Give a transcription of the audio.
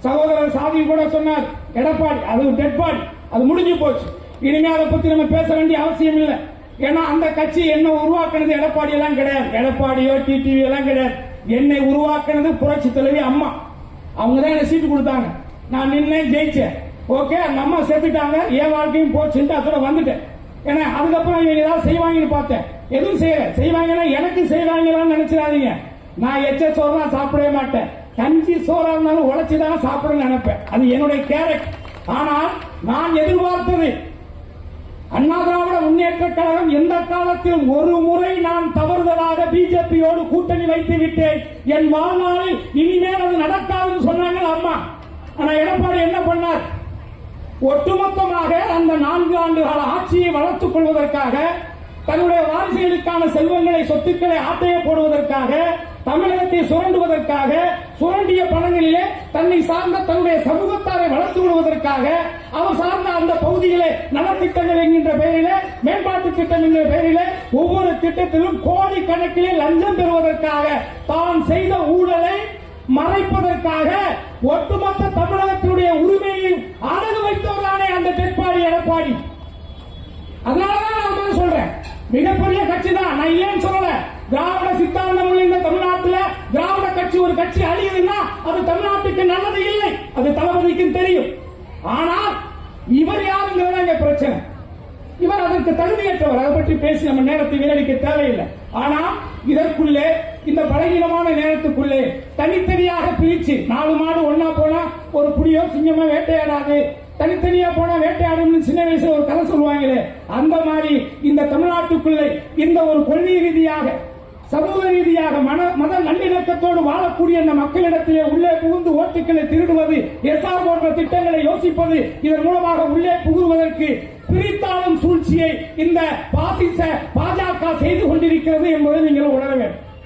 சகோதரர் சாதி கூட சொன்னார் எடப்பாடி அது டெட் பாடி, அது முடிஞ்சு போச்சு. இனிமே அதை பத்தி நம்ம பேச வேண்டிய அவசியம் இல்லை. ஏன்னா அந்த கட்சி என்ன உருவாக்குனது எடப்பாடி எல்லாம் கிடையாது, எடப்பாடியோ டிடிவி எல்லாம் கிடையாது. என்னை உருவாக்குனது புரட்சி தலைவி அம்மா. அவங்க தான் என்ன சீட்டு கொடுத்தாங்க, நான் நின்று ஜெயிச்சேன். ஓகே, அந்த அம்மா செத்துட்டாங்க, என் வாழ்க்கையும் போச்சுட்டு அதோட வந்துட்டேன். ஏன்னா அதுக்கப்புறம் இவங்க ஏதாவது செய்வாங்கன்னு பார்த்தேன், எதுவும் செய்யல. செய்வாங்கன்னா எனக்கு செய்வாங்களான்னு நினைச்சிடாதீங்க. நான் எச்ச சோறு தான் சாப்பிடவே மாட்டேன், கஞ்சி சோறா இருந்தாலும் உழைச்சுதான் சாப்பிடணும்னு நினைப்பேன். அது என்னுடைய கேரக்டர். ஆனால் நான் எதிர்பார்த்தது அண்ணா திராவிட முன்னேற்ற கழகம் எந்த காலத்திலும் ஒரு முறை நான் தவறுதலாக பிஜேபியோடு கூட்டணி வைத்து விட்டேன், என் வாழ்நாளில் இனிமேல் அது நடக்காதுன்னு சொன்னாங்க அம்மா. ஆனா எடப்பாடி என்ன பண்ணார்? ஒட்டுமொத்தமாக அந்த 4 ஆண்டு கால ஆட்சியை வளர்த்துக் கொள்வதற்காக, தன்னுடைய வாரிசுகளுக்கான செல்வங்களை சொத்துக்களை ஆட்டைய போடுவதற்காக, தமிழகத்தை சுரண்டுவதற்காக, சுரண்டிய பணங்களிலே தன்னை சார்ந்த தன்னுடைய சமூகத்தாரை வளர்த்து விடுவதற்காக, அவர் சார்ந்த அந்த பகுதியிலே நலத்திட்டங்கள் என்கின்ற பெயரிலே, மேம்பாட்டு திட்டம் என்கிற பெயரிலே ஒவ்வொரு திட்டத்திலும் கோடி கணக்கிலே லஞ்சம் பெறுவதற்காக, தான் செய்த ஊழலை மறைப்பதற்காக ஒட்டுமொத்த தமிழகத்தினுடைய உரிமையை அடகு வைத்தவரானே அந்த டெட்பாடி எடப்பாடி. அதனாலதான் நான் சொல்றேன், மிகப்பெரிய கட்சி தான். நான் ஏன் சொல்லல, திராவிட சித்தாந்தம் உள்ள இந்த தமிழ்நாட்டில் திராவிட கட்சி ஒரு கட்சி அழியுதுன்னா அது தமிழ்நாட்டுக்கு நல்லது இல்லை, அது தளபதிக்கும் தெரியும். ஆனால் இவர் யாருங்கிறதா இங்க பிரச்சனை. இவர் அதற்கு தகுதியற்றவர், அதை பற்றி பேசி நம்ம நேரத்தை வீணடிக்க தேவையில்லை. ஆனால் இதற்குள்ளே இந்த பலகீனமான நேரத்துக்குள்ளே தனித்தனியாக பிரிச்சு 4 மாடு ஒன்னா போனா ஒரு புலியோ சிங்கமோ வேட்டையாடாது, தனித்தனியா போனா வேட்டையாடும் சின்ன வயசுல ஒரு கதை சொல்லுவாங்களே, அந்த மாதிரி இந்த தமிழ்நாட்டுக்குள்ளே இந்த ஒரு கொள்கை ரீதியாக சமூக ரீதியாக மத நல்லிணக்கத்தோடு வாழக்கூடிய அந்த மக்களிடத்திலே உள்ளே புகுந்து ஓட்டுக்களை திருடுவது, எஸ்ஆர் போன்ற திட்டங்களை யோசிப்பது, இதன் மூலமாக உள்ளே புகுவதற்கு பிரித்தாளும் சூழ்ச்சியை இந்த பாசிச பாஜக செய்து கொண்டிருக்கிறது என்பதை நீங்கள் உணர வேண்டும்.